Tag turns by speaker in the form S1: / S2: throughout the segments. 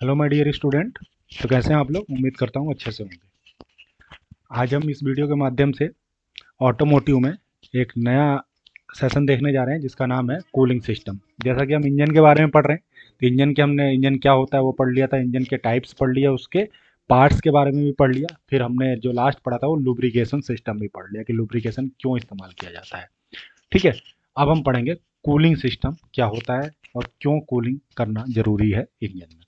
S1: Hello my dear student. तो कैसे हैं आप लोग? उम्मीद करता हूँ अच्छे से होंगे। आज हम इस वीडियो के माध्यम से ऑटोमोटिव में एक नया सेशन देखने जा रहे हैं जिसका नाम है कूलिंग सिस्टम। जैसा कि हम इंजन के बारे में पढ़ रहे हैं, तो हमने इंजन क्या होता है वो पढ़ लिया था, इंजन के टाइप्स पढ़ लिया, उसके पार्ट्स के बारे में भी पढ़ लिया, फिर हमने जो लास्ट पढ़ा था वो लुब्रिकेशन सिस्टम भी पढ़ लिया कि लुब्रिकेशन क्यों इस्तेमाल किया जाता है। ठीक है, अब हम पढ़ेंगे कूलिंग सिस्टम क्या होता है और क्यों कूलिंग करना जरूरी है इंजन में।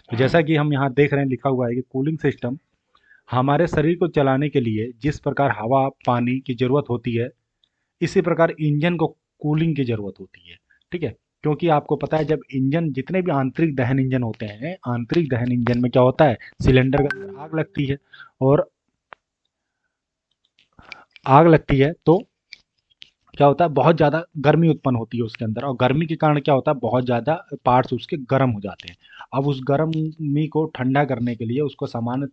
S1: तो जैसा कि हम यहाँ देख रहे हैं, लिखा हुआ है कि कूलिंग सिस्टम हमारे शरीर को चलाने के लिए जिस प्रकार हवा पानी की जरूरत होती है, इसी प्रकार इंजन को कूलिंग की जरूरत होती है। ठीक है, क्योंकि आपको पता है जब इंजन, जितने भी आंतरिक दहन इंजन होते हैं, आंतरिक दहन इंजन में क्या होता है, सिलेंडर के अंदर आग लगती है, और आग लगती है तो क्या होता है, बहुत ज़्यादा गर्मी उत्पन्न होती है उसके अंदर, और गर्मी के कारण क्या होता है, बहुत ज़्यादा पार्ट्स उसके गर्म हो जाते हैं। अब उस गर्मी को ठंडा करने के लिए, उसको सामान्य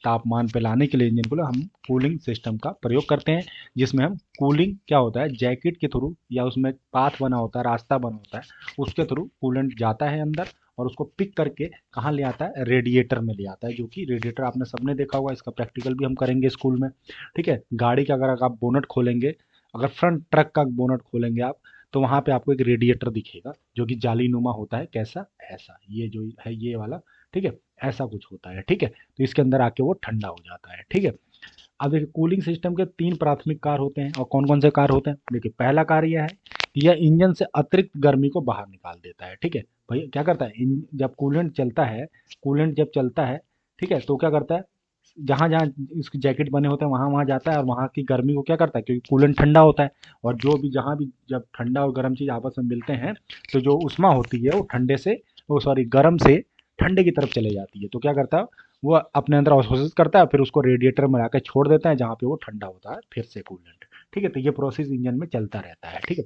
S1: तापमान पे लाने के लिए इंजन को हम कूलिंग सिस्टम का प्रयोग करते हैं, जिसमें हम कूलिंग क्या होता है, जैकेट के थ्रू या उसमें पाथ बना होता है, रास्ता बना होता है, उसके थ्रू कूलेंट जाता है अंदर और उसको पिक करके कहाँ ले आता है, रेडिएटर में ले आता है। जो कि रेडिएटर आपने सबने देखा होगा, इसका प्रैक्टिकल भी हम करेंगे स्कूल में। ठीक है, गाड़ी का अगर आप बोनट खोलेंगे, अगर फ्रंट ट्रक का बोनट खोलेंगे आप, तो वहाँ पे आपको एक रेडिएटर दिखेगा जो कि जालीनुमा होता है। कैसा? ऐसा, ये जो है ये वाला। ठीक है, ऐसा कुछ होता है। ठीक है, तो इसके अंदर आके वो ठंडा हो जाता है। ठीक है, अब देखिए कूलिंग सिस्टम के तीन प्राथमिक कार्य होते हैं, और कौन कौन से कार्य होते हैं? देखिए, पहला कार्य यह है कि यह इंजन से अतिरिक्त गर्मी को बाहर निकाल देता है। ठीक है, भैया क्या करता है, जब कूलेंट चलता है, कूलेंट जब चलता है, ठीक है, तो क्या करता है, जहाँ जहाँ इसके जैकेट बने होते हैं वहाँ वहाँ जाता है, और वहाँ की गर्मी को क्या करता है, क्योंकि कूलेंट ठंडा होता है, और जो भी जहाँ भी जब ठंडा और गर्म चीज़ आपस में मिलते हैं, तो जो उष्मा होती है वो ठंडे से, वो सॉरी गर्म से ठंडे की तरफ चले जाती है। तो क्या करता है, वो अपने अंदर अवशोषित करता है, फिर उसको रेडिएटर में लाकर छोड़ देता है, जहाँ पे वो ठंडा होता है फिर से कूलेंट। ठीक है, तो ये प्रोसेस इंजन में चलता रहता है। ठीक है,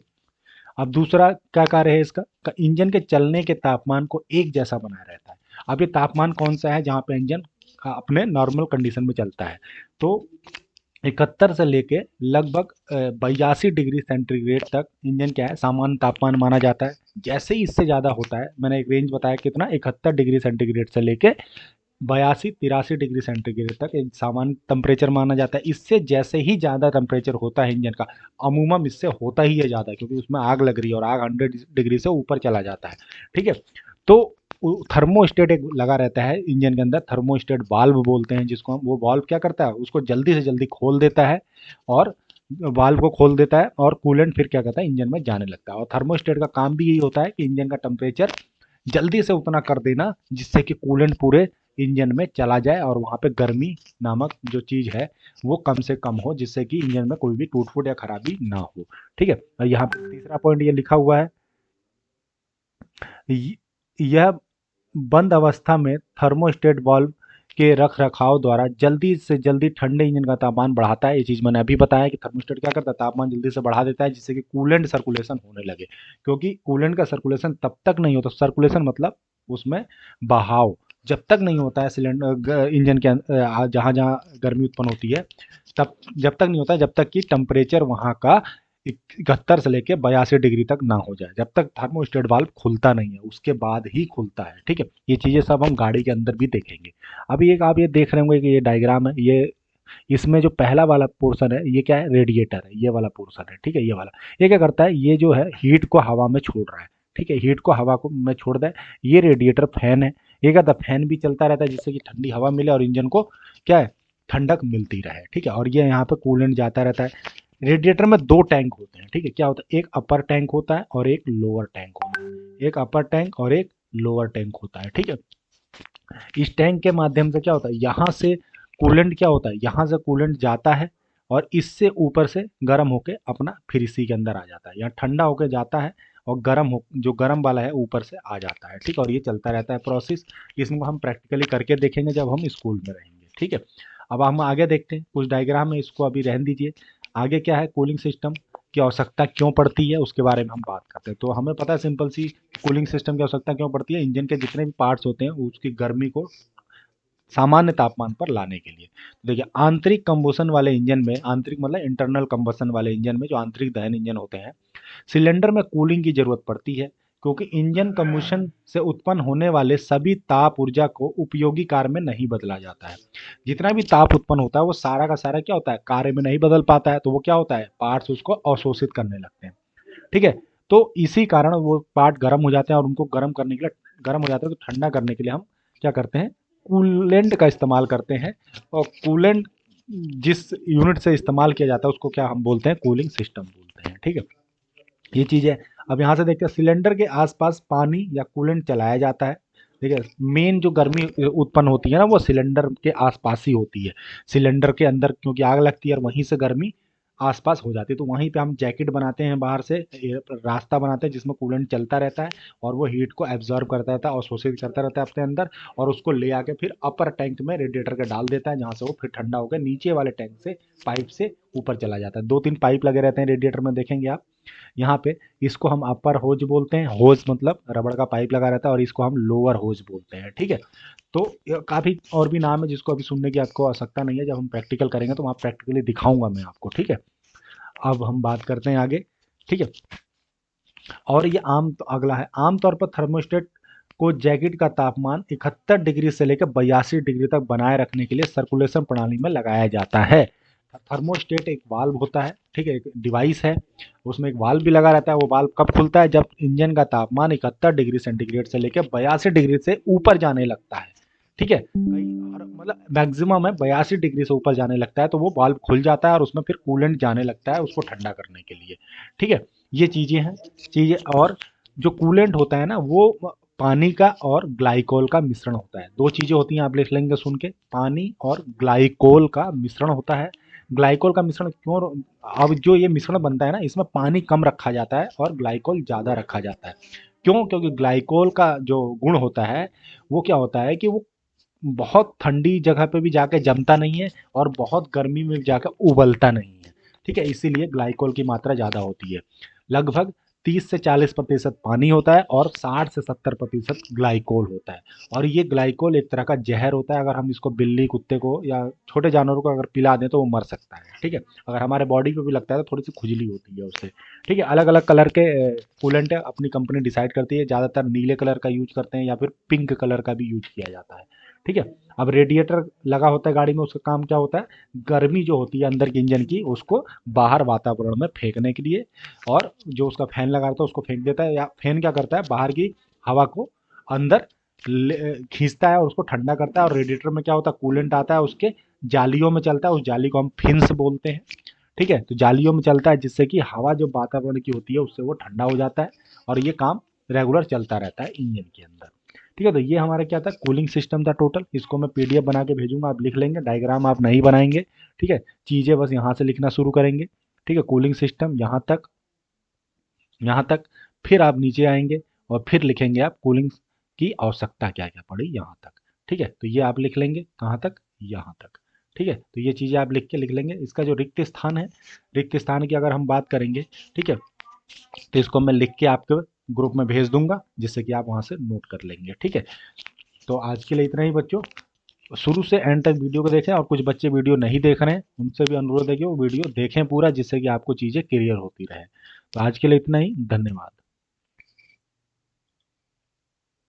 S1: अब दूसरा क्या कार्य है इसका, इंजन के चलने के तापमान को एक जैसा बनाए रहता है। अब ये तापमान कौन सा है जहाँ पे इंजन अपने नॉर्मल कंडीशन में चलता है? तो 71 से लेके लगभग 82 डिग्री सेंटीग्रेड तक इंजन क्या है, सामान्य तापमान माना जाता है। जैसे ही इससे ज़्यादा होता है, मैंने एक रेंज बताया कितना, 71 डिग्री सेंटीग्रेड से लेके 82 83 डिग्री सेंटीग्रेड तक एक सामान्य टेम्परेचर माना जाता है। इससे जैसे ही ज़्यादा टेम्परेचर होता है इंजन का, अमूमन इससे होता ही है ज़्यादा, क्योंकि उसमें आग लग रही है और आग 100 डिग्री से ऊपर चला जाता है। ठीक है, तो थर्मोस्टेट एक लगा रहता है इंजन के अंदर, थर्मोस्टेट वाल्व बोलते हैं जिसको हम। वो वाल्व क्या करता है, उसको जल्दी से जल्दी खोल देता है, और वाल्व को खोल देता है और कूलेंट फिर क्या करता है, इंजन में जाने लगता है। और थर्मोस्टेट का काम भी यही होता है कि इंजन का टेम्परेचर जल्दी से उतना कर देना जिससे कि कूलेंट पूरे इंजन में चला जाए, और वहाँ पे गर्मी नामक जो चीज़ है वो कम से कम हो, जिससे कि इंजन में कोई भी टूट फूट या खराबी ना हो। ठीक है, और यहाँ पे तीसरा पॉइंट ये लिखा हुआ है, यह बंद अवस्था में थर्मोस्टेट वाल्व के रख रखाव द्वारा जल्दी से जल्दी ठंडे इंजन का तापमान बढ़ाता है। ये चीज़ मैंने अभी बताया कि थर्मोस्टेट क्या करता है, तापमान जल्दी से बढ़ा देता है जिससे कि कूलेंट सर्कुलेशन होने लगे। क्योंकि कूलेंट का सर्कुलेशन तब तक नहीं होता, सर्कुलेशन मतलब उसमें बहाव जब तक नहीं होता है सिलेंडर इंजन के जहाँ जहाँ गर्मी उत्पन्न होती है, तब जब तक नहीं होता है, जब तक कि टेम्परेचर वहाँ का 71 से लेके 82 डिग्री तक ना हो जाए, जब तक थर्मोस्टेट वाल्व खुलता नहीं है, उसके बाद ही खुलता है। ठीक है, ये चीज़ें सब हम गाड़ी के अंदर भी देखेंगे। अभी एक आप ये देख रहे होंगे कि ये डायग्राम है, ये इसमें जो पहला वाला पोर्शन है ये क्या है, रेडिएटर है, ये वाला पोर्शन है। ठीक है, ये वाला, ये क्या करता है, ये जो है हीट को हवा में छोड़ रहा है। ठीक है, हीट को हवा को में छोड़ रहा है। ये रेडिएटर फैन है, ये क्या था, फैन भी चलता रहता है जिससे कि ठंडी हवा मिले और इंजन को क्या है, ठंडक मिलती रहे। ठीक है, और ये यहाँ पे कूलेंट जाता रहता है। रेडिएटर में दो टैंक होते हैं। ठीक है, क्या होता है, एक अपर टैंक होता है और एक लोअर टैंक होता है, एक अपर टैंक और एक लोअर टैंक होता है। ठीक है, इस टैंक के माध्यम से क्या होता है, यहाँ से कूलेंट क्या होता है, यहाँ से कूलेंट जाता है और इससे ऊपर से गर्म होके अपना फिर इसी के अंदर आ जाता है, यहाँ ठंडा होके जाता है और गर्म हो, जो गर्म वाला है ऊपर से आ जाता है। ठीक है, और ये चलता रहता है प्रोसेस। इसको हम प्रैक्टिकली करके देखेंगे जब हम स्कूल में रहेंगे। ठीक है, अब हम आगे देखते हैं कुछ डायग्राम में, इसको अभी रहने दीजिए। आगे क्या है, कूलिंग सिस्टम की आवश्यकता क्यों पड़ती है उसके बारे में हम बात करते हैं। तो हमें पता है सिंपल सी, कूलिंग सिस्टम की आवश्यकता क्यों पड़ती है, इंजन के जितने भी पार्ट्स होते हैं उसकी गर्मी को सामान्य तापमान पर लाने के लिए। देखिए, आंतरिक कंबोशन वाले इंजन में, आंतरिक मतलब इंटरनल कंबशन वाले इंजन में, जो आंतरिक दहन इंजन होते हैं, सिलेंडर में कूलिंग की जरूरत पड़ती है, क्योंकि इंजन कम्बशन से उत्पन्न होने वाले सभी ताप ऊर्जा को उपयोगी कार्य में नहीं बदला जाता है। जितना भी ताप उत्पन्न होता है वो सारा का सारा क्या होता है, कार्य में नहीं बदल पाता है, तो वो क्या होता है, पार्ट्स उसको अवशोषित करने लगते हैं। ठीक है, तो इसी कारण वो पार्ट गर्म हो जाते हैं, और उनको गर्म करने के लिए, गर्म हो जाते हैं तो ठंडा करने के लिए हम क्या करते हैं, कूलेंट का इस्तेमाल करते हैं। और कूलेंट जिस यूनिट से इस्तेमाल किया जाता है उसको क्या हम बोलते हैं, कूलिंग सिस्टम बोलते हैं। ठीक है, ये चीज़ है। अब यहाँ से देखते हैं, सिलेंडर के आसपास पानी या कूलेंट चलाया जाता है। ठीक है, मेन जो गर्मी उत्पन्न होती है ना वो सिलेंडर के आसपास ही होती है। सिलेंडर के अंदर क्योंकि आग लगती है और वहीं से गर्मी आसपास हो जाती है, तो वहीं पे हम जैकेट बनाते हैं, बाहर से रास्ता बनाते हैं जिसमें कूलेंट चलता रहता है, और वो हीट को एब्जॉर्ब करता रहता है और शोषित करता रहता है अपने अंदर, और उसको ले आके फिर अपर टैंक में रेडिएटर के डाल देता है, जहाँ से वो फिर ठंडा होकर नीचे वाले टैंक से पाइप से ऊपर चला जाता है। 2-3 पाइप लगे रहते हैं रेडिएटर में, देखेंगे आप यहाँ पे। इसको हम अपर होज बोलते हैं, होज मतलब रबड़ का पाइप लगा रहता है, और इसको हम लोअर होज बोलते हैं। ठीक है, तो काफ़ी और भी नाम है जिसको अभी सुनने की आपको आवश्यकता नहीं है, जब हम प्रैक्टिकल करेंगे तो वहाँ प्रैक्टिकली दिखाऊंगा मैं आपको। ठीक है, अब हम बात करते हैं आगे। ठीक है, और ये अगला है, आमतौर पर थर्मोस्टेट को जैकेट का तापमान 71 डिग्री से लेकर 82 डिग्री तक बनाए रखने के लिए सर्कुलेशन प्रणाली में लगाया जाता है। थर्मोस्टेट एक वाल्व होता है, ठीक है, एक डिवाइस है, उसमें एक वाल्व भी लगा रहता है। वो वाल्व कब खुलता है, जब इंजन का तापमान 71 डिग्री सेंटीग्रेड से लेकर 82 डिग्री से ऊपर जाने लगता है। ठीक है, कई मतलब मैक्सिमम है 82 डिग्री से ऊपर जाने लगता है, तो वो वाल्व खुल जाता है और उसमें फिर कूलेंट जाने लगता है उसको ठंडा करने के लिए। ठीक है, ये चीज़ें हैं, चीज़ें। और जो कूलेंट होता है ना वो पानी का और ग्लाइकोल का मिश्रण होता है। दो चीज़ें होती हैं, आप लिख लेंगे सुन के, पानी और ग्लाइकोल का मिश्रण होता है। ग्लाइकोल का मिश्रण क्यों, अब जो ये मिश्रण बनता है ना इसमें पानी कम रखा जाता है और ग्लाइकोल ज़्यादा रखा जाता है। क्यों, क्योंकि ग्लाइकोल का जो गुण होता है वो क्या होता है कि वो बहुत ठंडी जगह पे भी जाके जमता नहीं है और बहुत गर्मी में भी जाकर उबलता नहीं है। ठीक है, इसीलिए ग्लाइकोल की मात्रा ज़्यादा होती है। लगभग 30 से 40% पानी होता है और 60 से 70% ग्लाइकोल होता है। और ये ग्लाइकोल एक तरह का जहर होता है, अगर हम इसको बिल्ली, कुत्ते को या छोटे जानवरों को अगर पिला दें तो वो मर सकता है। ठीक है, अगर हमारे बॉडी पे भी लगता है तो थोड़ी सी खुजली होती है उससे। ठीक है, अलग अलग कलर के कूलेंट अपनी कंपनी डिसाइड करती है, ज़्यादातर नीले कलर का यूज करते हैं या फिर पिंक कलर का भी यूज किया जाता है। ठीक है, अब रेडिएटर लगा होता है गाड़ी में, उसका काम क्या होता है, गर्मी जो होती है अंदर के इंजन की उसको बाहर वातावरण में फेंकने के लिए। और जो उसका फैन लगा होता है उसको फेंक देता है, या फैन क्या करता है, बाहर की हवा को अंदर खींचता है और उसको ठंडा करता है। और रेडिएटर में क्या होता है, कूलेंट आता है, उसके जालियों में चलता है, उस जाली को हम फिन्स बोलते हैं। ठीक है, तो जालियों में चलता है जिससे कि हवा जो वातावरण की होती है उससे वो ठंडा हो जाता है, और ये काम रेगुलर चलता रहता है इंजन के अंदर। ठीक है, तो ये हमारा क्या था, कूलिंग सिस्टम था टोटल। इसको मैं पीडीएफ बना के भेजूंगा, आप लिख लेंगे, डायग्राम आप नहीं बनाएंगे। ठीक है, चीज़ें बस यहाँ से लिखना शुरू करेंगे। ठीक है, कूलिंग सिस्टम यहाँ तक, यहाँ तक, फिर आप नीचे आएंगे और फिर लिखेंगे आप कूलिंग की आवश्यकता क्या क्या पड़ी यहाँ तक। ठीक है, तो ये आप लिख लेंगे कहाँ तक, यहाँ तक। ठीक है, तो ये चीज़ें आप लिख लेंगे। इसका जो रिक्त स्थान है, रिक्त स्थान की अगर हम बात करेंगे, ठीक है, तो इसको मैं लिख के आपके ग्रुप में भेज दूंगा जिससे कि आप वहाँ से नोट कर लेंगे। ठीक है, तो आज के लिए इतना ही बच्चों। शुरू से एंड तक वीडियो को देखें, और कुछ बच्चे वीडियो नहीं देख रहे हैं उनसे भी अनुरोध है कि वो वीडियो देखें पूरा, जिससे कि आपको चीज़ें क्लियर होती रहे। तो आज के लिए इतना ही, धन्यवाद।